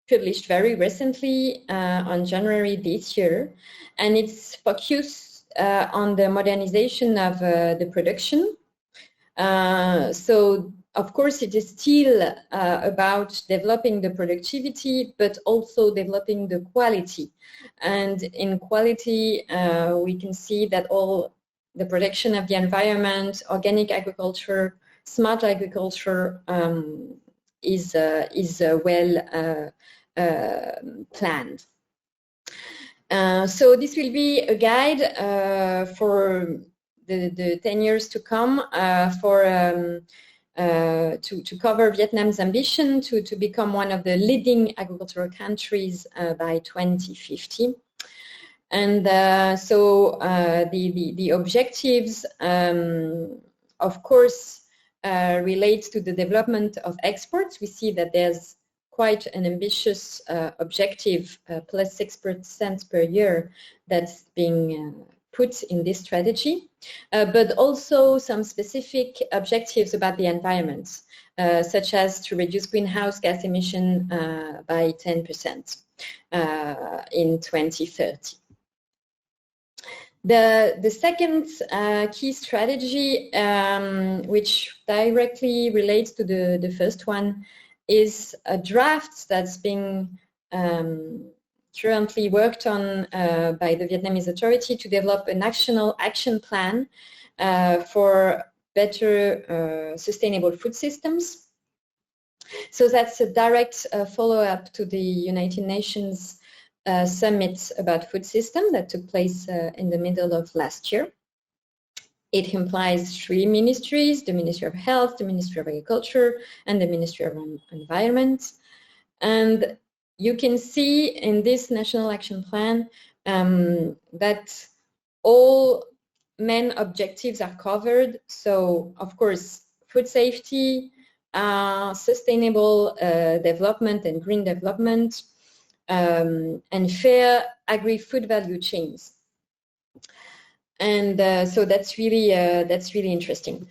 published very recently on January this year, and it's focused on the modernization of the production. So of course, it is still about developing the productivity, but also developing the quality. And in quality, we can see that all the protection of the environment, organic agriculture, smart agriculture is well planned. So this will be a guide for the 10 years to come to cover Vietnam's ambition to become one of the leading agricultural countries by 2050. And so the objectives, of course, relate to the development of exports. We see that there's quite an ambitious objective, plus 6% per year, that's being put in this strategy, but also some specific objectives about the environment, such as to reduce greenhouse gas emission by 10% in 2030. The second key strategy, which directly relates to the first one, is a draft that's being currently worked on by the Vietnamese authority to develop a national action plan for better sustainable food systems. So that's a direct follow-up to the United Nations summit about food system that took place in the middle of last year. It implies 3 ministries, the Ministry of Health, the Ministry of Agriculture, and the Ministry of Environment. And you can see in this National Action Plan that all main objectives are covered. So, of course, food safety, sustainable development and green development, and fair agri-food value chains. And so that's really interesting.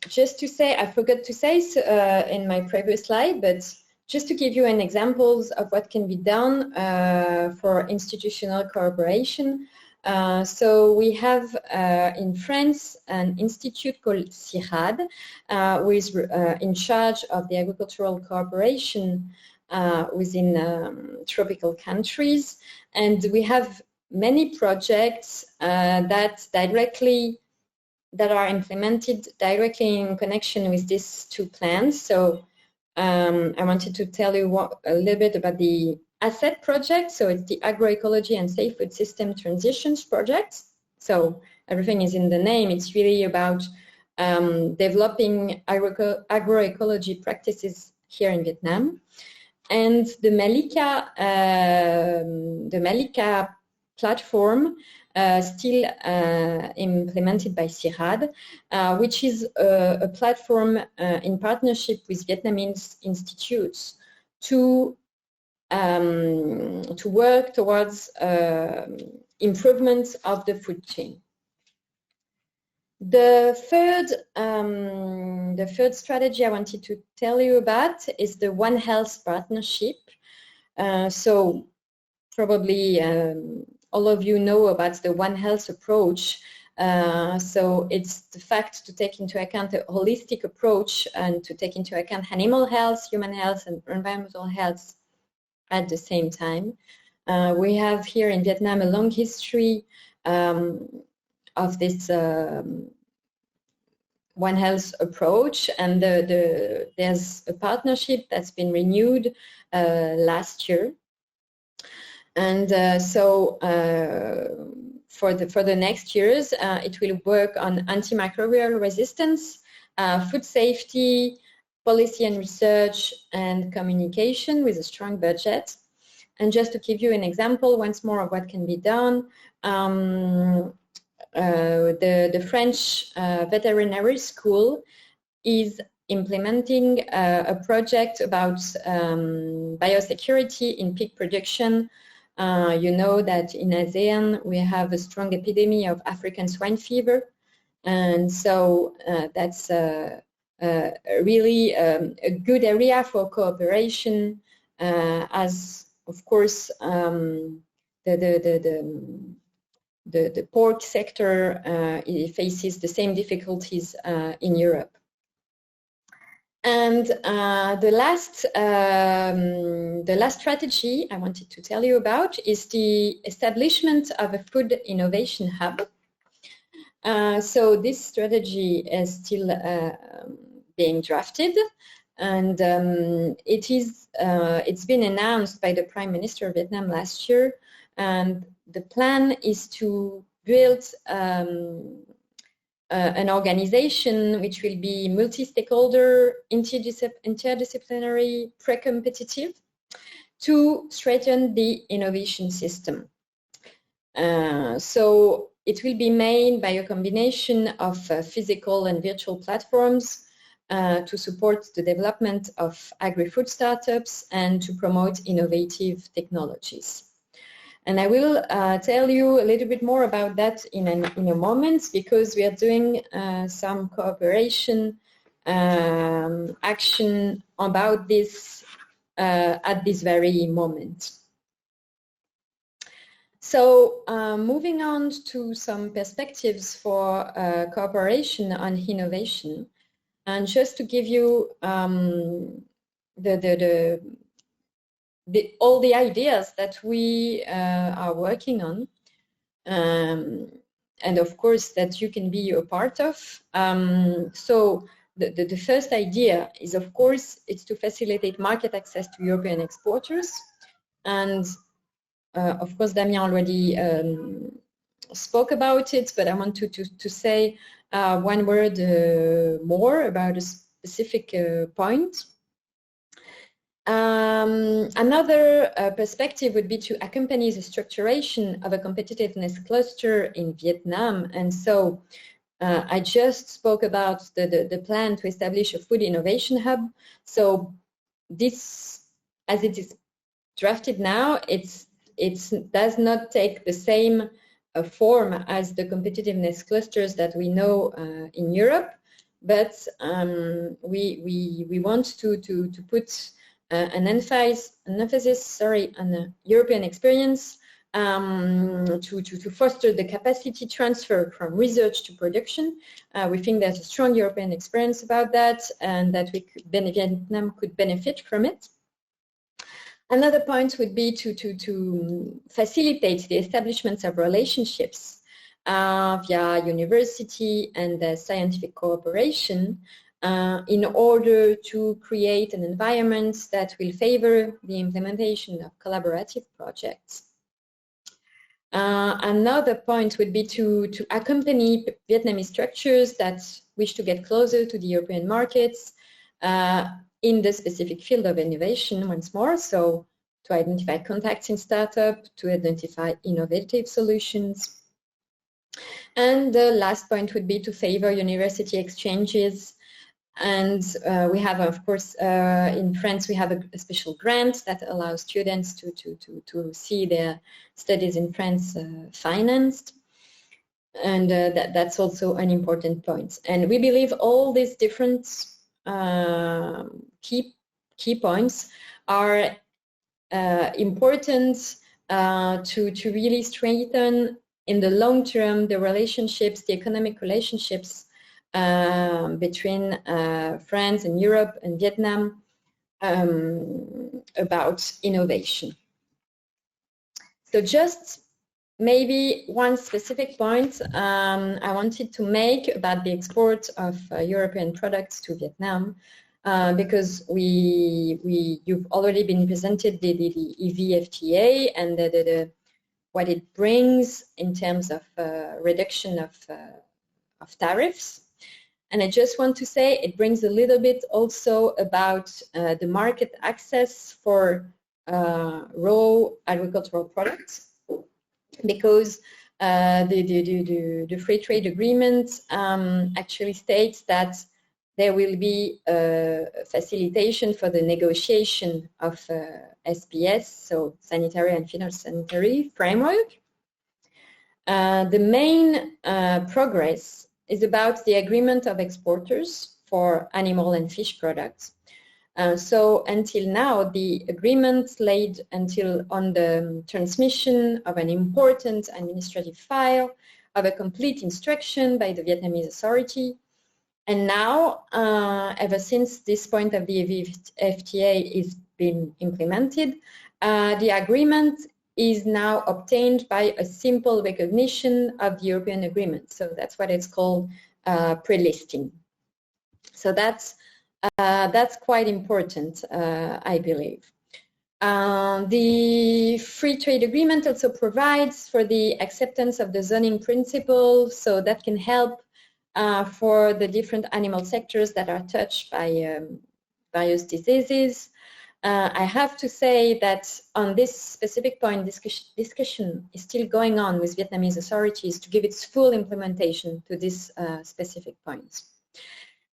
Just to say, I forgot to say in my previous slide, but just to give you an examples of what can be done for institutional cooperation. So we have in France an institute called CIRAD, who is in charge of the agricultural cooperation within tropical countries, and we have many projects that are implemented directly in connection with these 2 plans. So I wanted to tell you a little bit about the ASSET project. So it's the Agroecology and Safe Food System Transitions project. So everything is in the name. It's really about developing agroecology practices here in Vietnam. And the Malika platform still implemented by CIRAD, which is a platform in partnership with Vietnamese institutes to work towards improvements of the food chain. The third strategy I wanted to tell you about is the One Health partnership. So probably all of you know about the One Health approach. So it's the fact to take into account a holistic approach and to take into account animal health, human health, and environmental health at the same time. We have here in Vietnam a long history of this One Health approach, and there's a partnership that's been renewed last year. And so for the next years, it will work on antimicrobial resistance, food safety, policy and research, and communication with a strong budget. And just to give you an example once more of what can be done, the French veterinary school is implementing a project about biosecurity in pig production. You know that in ASEAN we have a strong epidemic of African swine fever, and so that's really a good area for cooperation, as of course the pork sector faces the same difficulties in Europe. And the last strategy I wanted to tell you about is the establishment of a food innovation hub. So this strategy is still being drafted, and it's been announced by the Prime Minister of Vietnam last year, and the plan is to build an organization which will be multi-stakeholder, interdisciplinary, pre-competitive, to strengthen the innovation system. So it will be made by a combination of physical and virtual platforms to support the development of agri-food startups and to promote innovative technologies. And I will tell you a little bit more about that in a moment, because we are doing some cooperation action about this at this very moment. So moving on to some perspectives for cooperation on innovation, and just to give you all the ideas that we are working on, and of course that you can be a part of. So the first idea is, of course, it's to facilitate market access to European exporters. And of course, Damien already spoke about it, but I want to say one word more about a specific point. Another perspective would be to accompany the structuration of a competitiveness cluster in Vietnam. And so I just spoke about the plan to establish a food innovation hub. So this, as it is drafted now, it does not take the same form as the competitiveness clusters that we know in Europe, but we want to put an emphasis on the European experience to foster the capacity transfer from research to production. We think there's a strong European experience about that, and that Vietnam could benefit from it. Another point would be to facilitate the establishment of relationships via university and scientific cooperation in order to create an environment that will favor the implementation of collaborative projects. Another point would be to accompany Vietnamese structures that wish to get closer to the European markets in the specific field of innovation once more, so to identify contacts in startup, to identify innovative solutions. And the last point would be to favor university exchanges. And we have, of course, in France, we have a special grant that allows students to see their studies in France financed. And that's also an important point. And we believe all these different key points are important to really strengthen in the long term the relationships, the economic relationships between France and Europe and Vietnam about innovation. So just maybe one specific point I wanted to make about the export of European products to Vietnam, because you've already been presented the EVFTA and what it brings in terms of reduction of tariffs. And I just want to say it brings a little bit also about the market access for raw agricultural products, because the free trade agreement actually states that there will be a facilitation for the negotiation of SPS, so sanitary and phytosanitary framework. The main progress is about the agreement of exporters for animal and fish products. So until now, the agreement laid on the transmission of an important administrative file of a complete instruction by the Vietnamese authority. And now, ever since this point of the FTA is been implemented, the agreement is now obtained by a simple recognition of the European agreement. So that's what it's called pre-listing. So that's quite important, I believe. The free trade agreement also provides for the acceptance of the zoning principle, so that can help for the different animal sectors that are touched by various diseases. I have to say that on this specific point, discussion is still going on with Vietnamese authorities to give its full implementation to this specific point.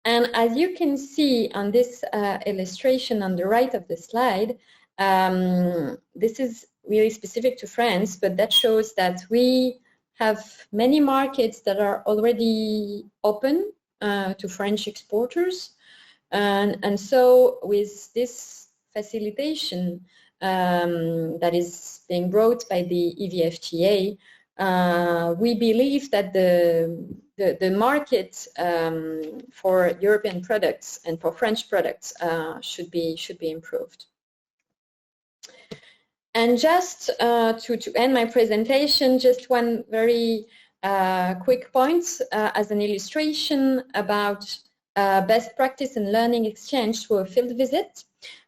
And as you can see on this illustration on the right of the slide, this is really specific to France, but that shows that we have many markets that are already open to French exporters. And so with this facilitation that is being brought by the EVFTA, we believe that the market for European products and for French products should be improved. And just to end my presentation, just one very quick point as an illustration about best practice and learning exchange through a field visit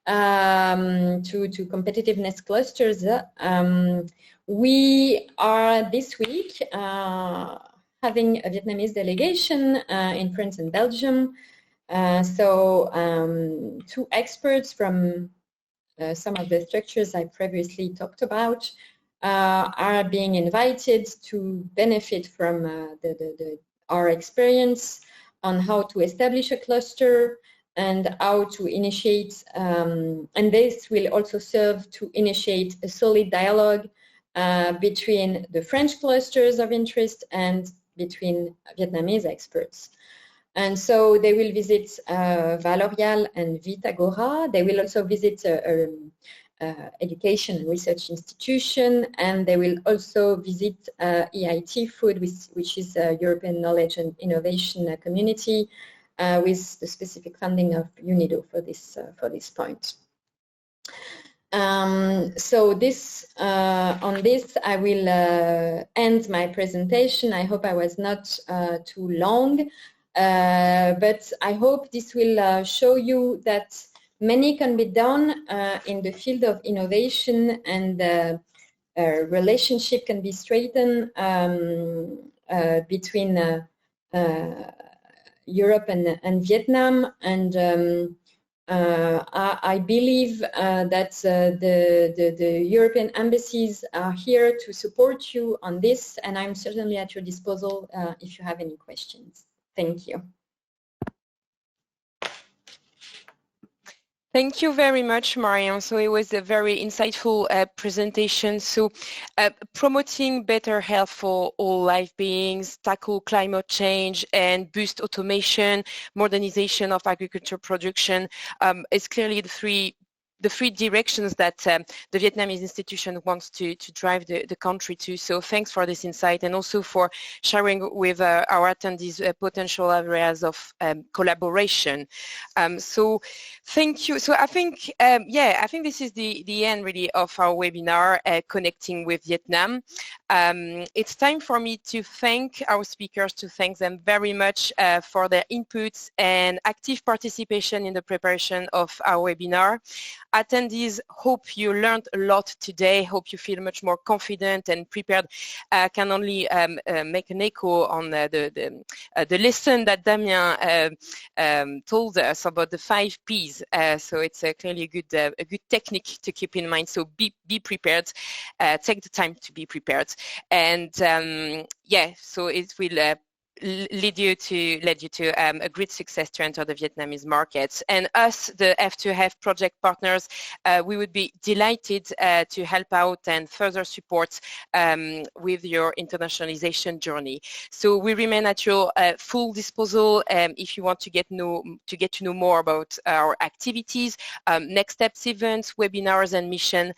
to competitiveness clusters. We are this week having a Vietnamese delegation in France and Belgium. So two experts from some of the structures I previously talked about are being invited to benefit from our experience on how to establish a cluster and how to initiate, and this will also serve to initiate a solid dialogue between the French clusters of interest and between Vietnamese experts. And so they will visit Valorial and Vitagora. They will also visit education and research institution, and they will also visit EIT Food, which is a European Knowledge and Innovation Community, with the specific funding of UNIDO for this point. So this on this I will end my presentation. I hope I was not too long, but I hope this will show you that many can be done in the field of innovation, and relationship can be strengthened between Europe and Vietnam. And I believe that the European embassies are here to support you on this, and I'm certainly at your disposal if you have any questions. Thank you. Thank you very much, Marion. So it was a very insightful presentation. So promoting better health for all life beings, tackle climate change, and boost automation, modernization of agriculture production is clearly the three directions that the Vietnamese institution wants to drive the country to. So thanks for this insight, and also for sharing with our attendees potential areas of collaboration. So thank you. So I think, I think this is the end really of our webinar, Connecting with Vietnam. It's time for me to thank our speakers, to thank them very much for their inputs and active participation in the preparation of our webinar. Attendees, hope you learned a lot today, hope you feel much more confident and prepared. Can only make an echo on the lesson that Damien told us about the 5 Ps. So it's clearly a good technique to keep in mind. So be prepared, take the time to be prepared. And so it will lead you to a great success to enter the Vietnamese markets. And us, the F2F project partners, we would be delighted to help out and further support with your internationalization journey. So we remain at your full disposal if you want to get to know more about our activities, next steps events, webinars and mission.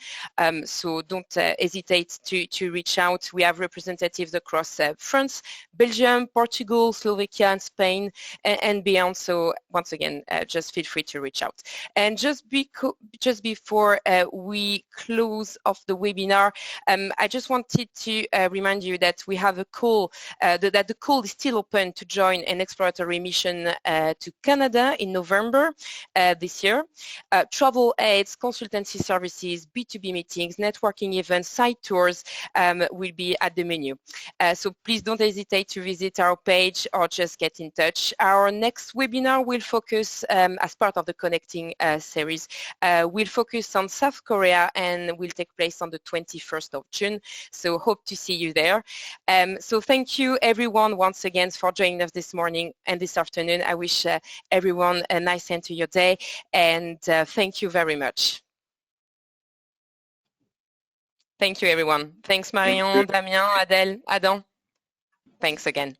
So don't hesitate to reach out. We have representatives across France, Belgium, Portugal, Slovakia, and Spain, and beyond. So once again, just feel free to reach out. And just before we close off the webinar, I just wanted to remind you that we have a call, that the call is still open to join an exploratory mission to Canada in November this year. Travel aids, consultancy services, B2B meetings, networking events, site tours will be at the menu. So please don't hesitate to visit our page or just get in touch. Our next webinar will focus, as part of the Connecting series, will focus on South Korea and will take place on the 21st of June. So hope to see you there. So thank you everyone once again for joining us this morning and this afternoon. I wish everyone a nice end to your day, and thank you very much. Thank you everyone. Thanks Marion, Damien, Adèle, Adam. Thanks again.